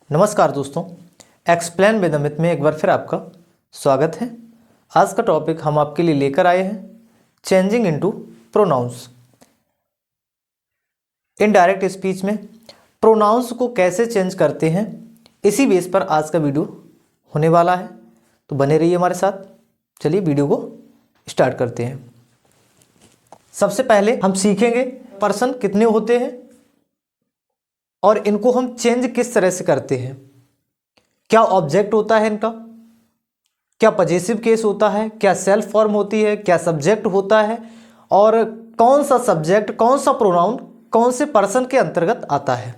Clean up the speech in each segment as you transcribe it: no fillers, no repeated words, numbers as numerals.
नमस्कार दोस्तों, explain with Amit में एक बार फिर आपका स्वागत है। आज का टॉपिक हम आपके लिए लेकर आए हैं changing into pronouns. Indirect speech में प्रोनाउंस को कैसे चेंज करते हैं, इसी बेस पर आज का वीडियो होने वाला है, तो बने रहिए हमारे साथ। चलिए वीडियो को स्टार्ट करते हैं। सबसे पहले हम सीखेंगे पर्सन कितने होते हैं और इनको हम चेंज किस तरह से करते हैं। क्या ऑब्जेक्ट होता है इनका, क्या पजेसिव केस होता है, क्या सेल्फ फॉर्म होती है, क्या सब्जेक्ट होता है, और कौन सा सब्जेक्ट कौन सा प्रोनाउन कौन से पर्सन के अंतर्गत आता है।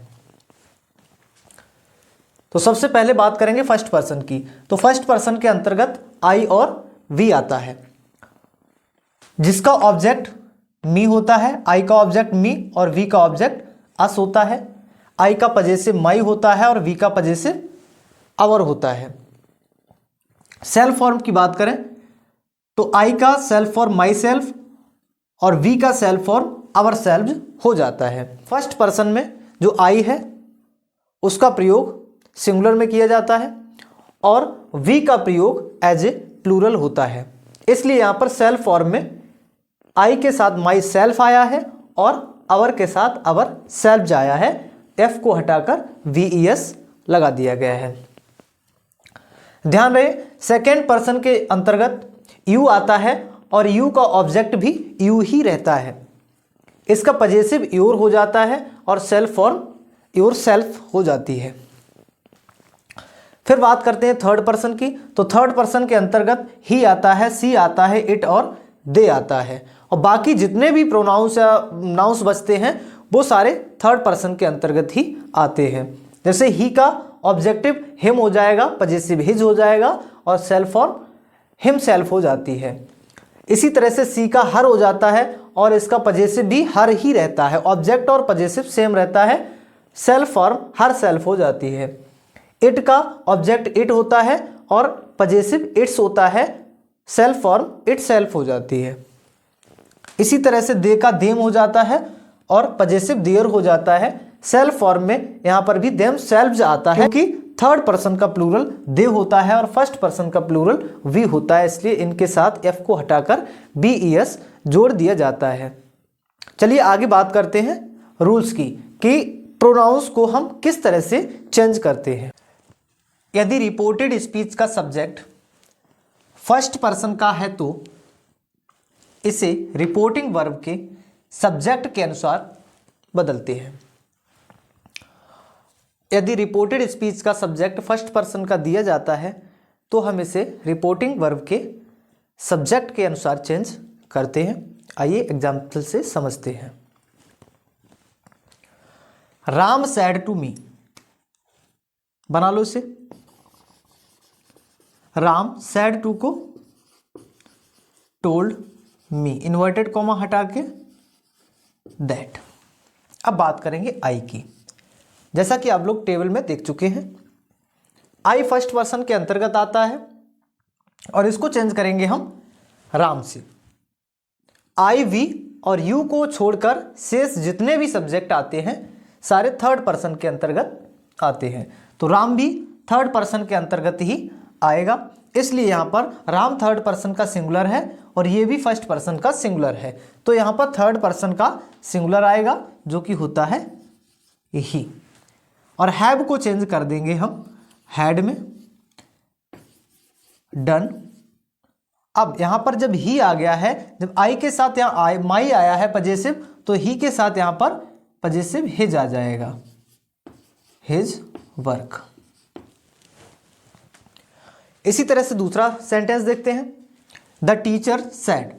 तो सबसे पहले बात करेंगे फर्स्ट पर्सन की। तो फर्स्ट पर्सन के अंतर्गत आई और वी आता है, जिसका ऑब्जेक्ट मी होता है। आई का ऑब्जेक्ट मी और वी का ऑब्जेक्ट अस होता है। आई का पजेसिव माई होता है और वी का पजेसिव अवर होता है। सेल्फ फॉर्म की बात करें तो आई का सेल्फ फॉर्म माई सेल्फ और वी का सेल्फ फॉर्म अवर सेल्फ हो जाता है। फर्स्ट पर्सन में जो आई है उसका प्रयोग सिंगुलर में किया जाता है और वी का प्रयोग एज ए प्लूरल होता है। इसलिए यहां पर सेल्फ फॉर्म में आई के साथ माई सेल्फ आया है और अवर के साथ अवर सेल्फ आया है। एफ को हटाकर वीईएस लगा दिया गया है। ध्यान रहे, सेकेंड पर्सन के अंतर्गत यू आता है और यू का ऑब्जेक्ट भी यू ही रहता है। इसका पजेसिव योर हो जाता है और सेल्फ फॉर्म योर सेल्फ हो जाती है। फिर बात करते हैं थर्ड पर्सन की। तो थर्ड पर्सन के अंतर्गत ही आता है, सी आता है, इट और दे आता है, और बाकी जितने भी प्रोनाउंस या नाउंस बचते हैं वो सारे थर्ड पर्सन के अंतर्गत ही आते हैं। जैसे ही का ऑब्जेक्टिव हिम हो जाएगा, पजेसिव हिज हो जाएगा और सेल्फ फॉर्म हिम सेल्फ हो जाती है। इसी तरह से सी का हर हो जाता है और इसका पजेसिव भी हर ही रहता है। ऑब्जेक्ट और पजेसिव सेम रहता है, सेल्फ फॉर्म हर सेल्फ हो जाती है। इट का ऑब्जेक्ट इट होता है और पजेसिव इट्स होता है, सेल्फ फॉर्म इट सेल्फ हो जाती है। इसी तरह से दे का देम हो जाता है और पजेसिव देयर हो जाता है। सेल्फ फॉर्म में यहां पर भी देम सेल्व्स आता है, क्योंकि थर्ड पर्सन का प्लूरल दे होता है और फर्स्ट पर्सन का प्लूरल वी होता है, इसलिए इनके साथ एफ को हटाकर बीईएस जोड़ दिया जाता है। चलिए आगे बात करते हैं रूल्स की कि प्रोनाउंस को हम किस तरह से चेंज करते हैं। यदि रिपोर्टेड स्पीच का सब्जेक्ट फर्स्ट पर्सन का है तो इसे रिपोर्टिंग वर्ब के सब्जेक्ट के अनुसार बदलते हैं। यदि रिपोर्टेड स्पीच का सब्जेक्ट फर्स्ट पर्सन का दिया जाता है तो हम इसे रिपोर्टिंग वर्ब के सब्जेक्ट के अनुसार चेंज करते हैं। आइए एग्जाम्पल से समझते हैं। राम सैड टू मी, बना लो इसे। राम सैड टू को टोल्ड मी, इन्वर्टेड कॉमा हटा के दैट। अब बात करेंगे आई की। जैसा कि आप लोग टेबल में देख चुके हैं, आई फर्स्ट पर्सन के अंतर्गत आता है और इसको चेंज करेंगे हम राम से। आई वी और यू को छोड़कर शेष जितने भी सब्जेक्ट आते हैं सारे थर्ड पर्सन के अंतर्गत आते हैं। तो राम भी थर्ड पर्सन के अंतर्गत ही आएगा, इसलिए यहां पर राम थर्ड पर्सन का सिंगुलर है और ये भी फर्स्ट पर्सन का सिंगुलर है, तो यहां पर थर्ड पर्सन का सिंगुलर आएगा जो कि होता है ही। और हैव को चेंज कर देंगे हम हैड में, डन। अब यहां पर जब ही आ गया है, जब आई के साथ यहां माई आया है पजेसिव, तो ही के साथ यहां पर पजेसिव हिज आ जाएगा, हिज वर्क। इसी तरह से दूसरा सेंटेंस देखते हैं। The teacher said,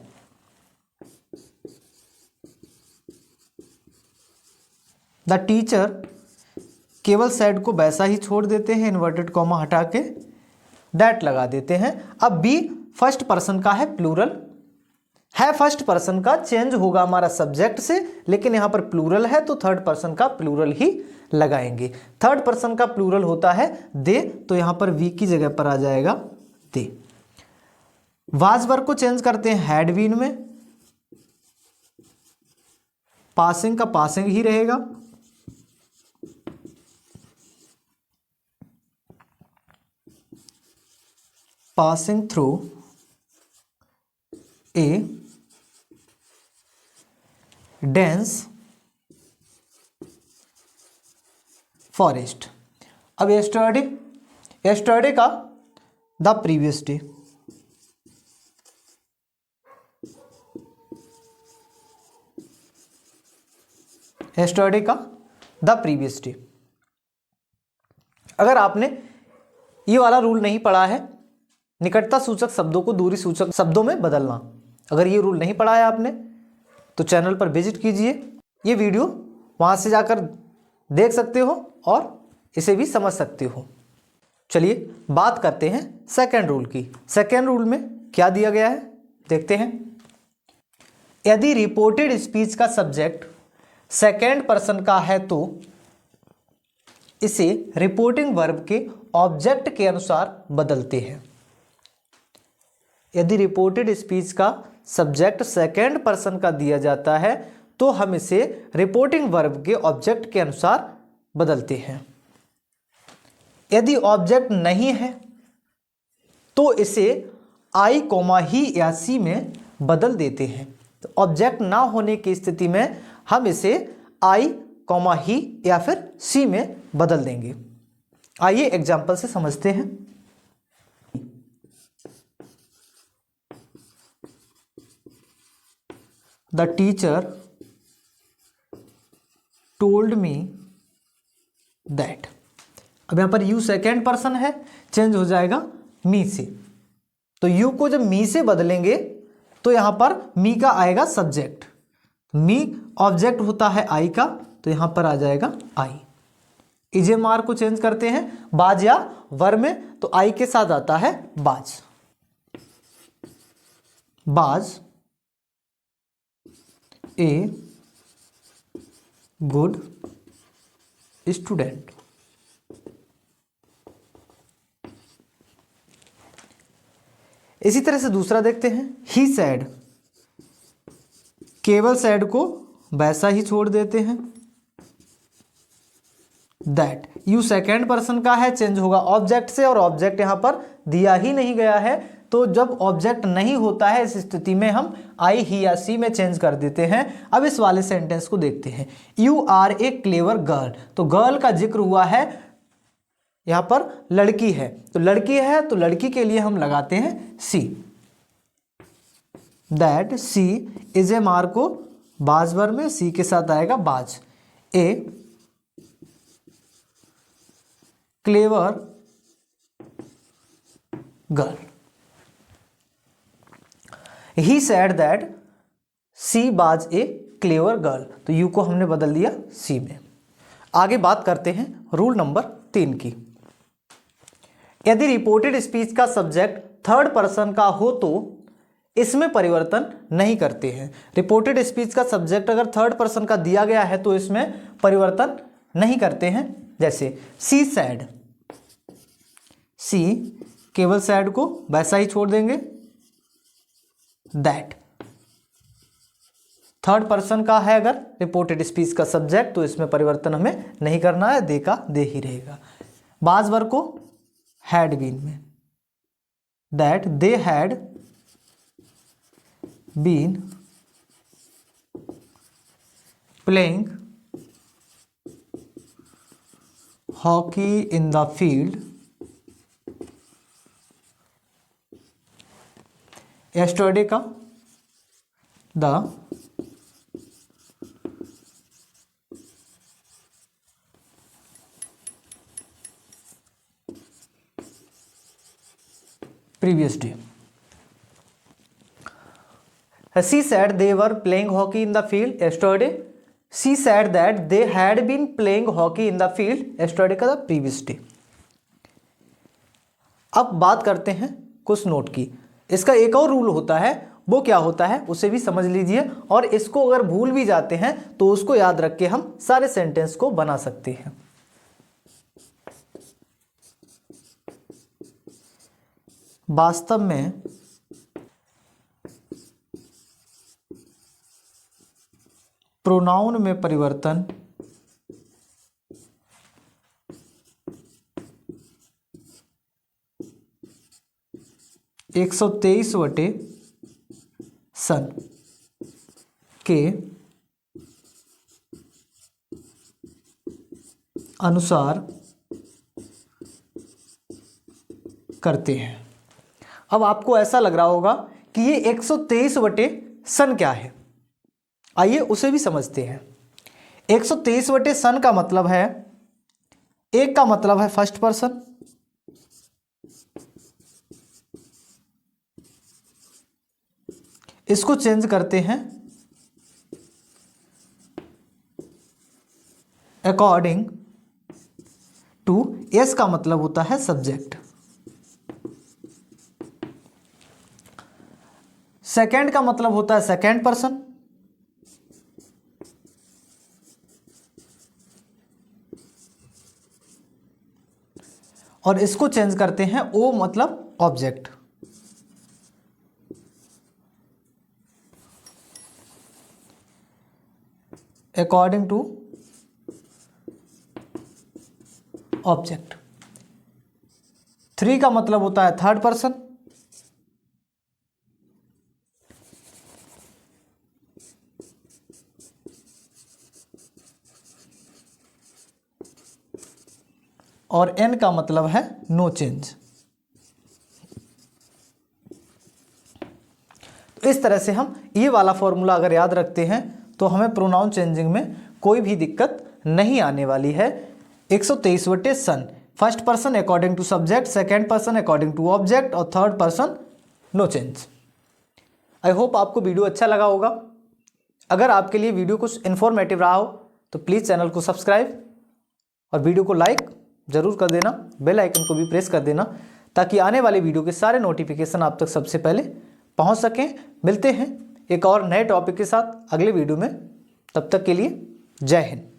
the teacher केवल सेड को वैसा ही छोड़ देते हैं, इन्वर्टेड कॉमा हटा के दैट लगा देते हैं। अब बी फर्स्ट पर्सन का है, प्लूरल है, फर्स्ट पर्सन का चेंज होगा हमारा सब्जेक्ट से, लेकिन यहां पर प्लूरल है तो थर्ड पर्सन का प्लूरल ही लगाएंगे। थर्ड पर्सन का प्लूरल होता है दे, तो यहां पर वी की जगह पर आ जाएगा दे। वाज वर्ब को चेंज करते हैं हैड बीन में, पासिंग का पासिंग ही रहेगा, passing through a dense forest. अब yesterday का the previous day, yesterday का the previous day. अगर आपने ये वाला रूल नहीं पढ़ा है, निकटता सूचक शब्दों को दूरी सूचक शब्दों में बदलना, अगर ये रूल नहीं पढ़ा है आपने तो चैनल पर विजिट कीजिए, ये वीडियो वहाँ से जाकर देख सकते हो और इसे भी समझ सकते हो। चलिए बात करते हैं सेकेंड रूल की। सेकेंड रूल में क्या दिया गया है देखते हैं। यदि रिपोर्टेड स्पीच का सब्जेक्ट सेकेंड पर्सन का है तो इसे रिपोर्टिंग वर्ब के ऑब्जेक्ट के अनुसार बदलते हैं। यदि रिपोर्टेड स्पीच का सब्जेक्ट सेकेंड पर्सन का दिया जाता है तो हम इसे रिपोर्टिंग वर्ब के ऑब्जेक्ट के अनुसार बदलते हैं। यदि ऑब्जेक्ट नहीं है तो इसे आई कोमा ही या सी में बदल देते हैं। तो ऑब्जेक्ट ना होने की स्थिति में हम इसे आई कोमा ही या फिर सी में बदल देंगे। आइए एग्जाम्पल से समझते हैं। The teacher told me that. अब यहां पर यू सेकेंड पर्सन है, चेंज हो जाएगा मी से। तो यू को जब मी से बदलेंगे तो यहां पर मी का आएगा सब्जेक्ट, मी ऑब्जेक्ट होता है आई का, तो यहां पर आ जाएगा आई। इजेमार को चेंज करते हैं बाज या वर में, तो आई के साथ आता है बाज। बाज ए गुड स्टूडेंट। इसी तरह से दूसरा देखते हैं, ही सैड। केवल सैड को वैसा ही छोड़ देते हैं। दैट, यू सेकेंड पर्सन का है, चेंज होगा ऑब्जेक्ट से, और ऑब्जेक्ट यहां पर दिया ही नहीं गया है। तो जब ऑब्जेक्ट नहीं होता है इस स्थिति में हम आई ही या सी में चेंज कर देते हैं। अब इस वाले सेंटेंस को देखते हैं। You are a clever girl. तो गर्ल का जिक्र हुआ है, यहां पर लड़की है, तो लड़की है तो लड़की के लिए हम लगाते हैं सी। दैट सी इज ए मार को बाज वर में सी के साथ आएगा was. A clever girl. He said that she was a clever girl. तो यू को हमने बदल दिया सी में। आगे बात करते हैं रूल नंबर 3 की। यदि रिपोर्टेड स्पीच का सब्जेक्ट थर्ड पर्सन का हो तो इसमें परिवर्तन नहीं करते हैं। रिपोर्टेड स्पीच का सब्जेक्ट अगर थर्ड पर्सन का दिया गया है तो इसमें परिवर्तन नहीं करते हैं। जैसे सी सैड, सी केवल सैड को वैसा ही छोड़ देंगे। दैट थर्ड पर्सन का है अगर रिपोर्टेड स्पीच का सब्जेक्ट तो इसमें परिवर्तन हमें नहीं करना है, दे का दे ही रहेगा। बाज वर्ब को हैड बीन में, that they had been playing hockey in the field yesterday का the previous day. She said they were playing hockey in the field yesterday. She said that they had been playing hockey in the field yesterday का the previous day. अब बात करते हैं कुछ note की। इसका एक और रूल होता है, वो क्या होता है उसे भी समझ लीजिए, और इसको अगर भूल भी जाते हैं तो उसको याद रख के हम सारे सेंटेंस को बना सकते हैं। वास्तव में प्रोनाउन में परिवर्तन 123/100 के अनुसार करते हैं। अब आपको ऐसा लग रहा होगा कि ये 123/100 क्या है, आइए उसे भी समझते हैं। 123/100 का मतलब है, एक का मतलब है फर्स्ट पर्सन, इसको चेंज करते हैं अकॉर्डिंग टू, एस का मतलब होता है सब्जेक्ट। सेकंड का मतलब होता है सेकंड पर्सन, और इसको चेंज करते हैं ओ मतलब ऑब्जेक्ट। According to object. 3 का मतलब होता है थर्ड पर्सन, और एन का मतलब है नो चेंज। तो इस तरह से हम ये वाला फॉर्मूला अगर याद रखते हैं तो हमें प्रोनाउन चेंजिंग में कोई भी दिक्कत नहीं आने वाली है। 123/100, first person according to subject, second person according to object, और third person no change. I hope आपको वीडियो अच्छा लगा होगा। अगर आपके लिए वीडियो कुछ इन्फॉर्मेटिव रहा हो तो प्लीज़ चैनल को सब्सक्राइब और वीडियो को लाइक ज़रूर कर देना, बेल आइकन को भी प्रेस कर देना, ताकि आने वाले वीडियो के सारे नोटिफिकेशन आप तक सबसे पहले पहुंच सकें। मिलते हैं एक और नए टॉपिक के साथ अगले वीडियो में, तब तक के लिए जय हिंद।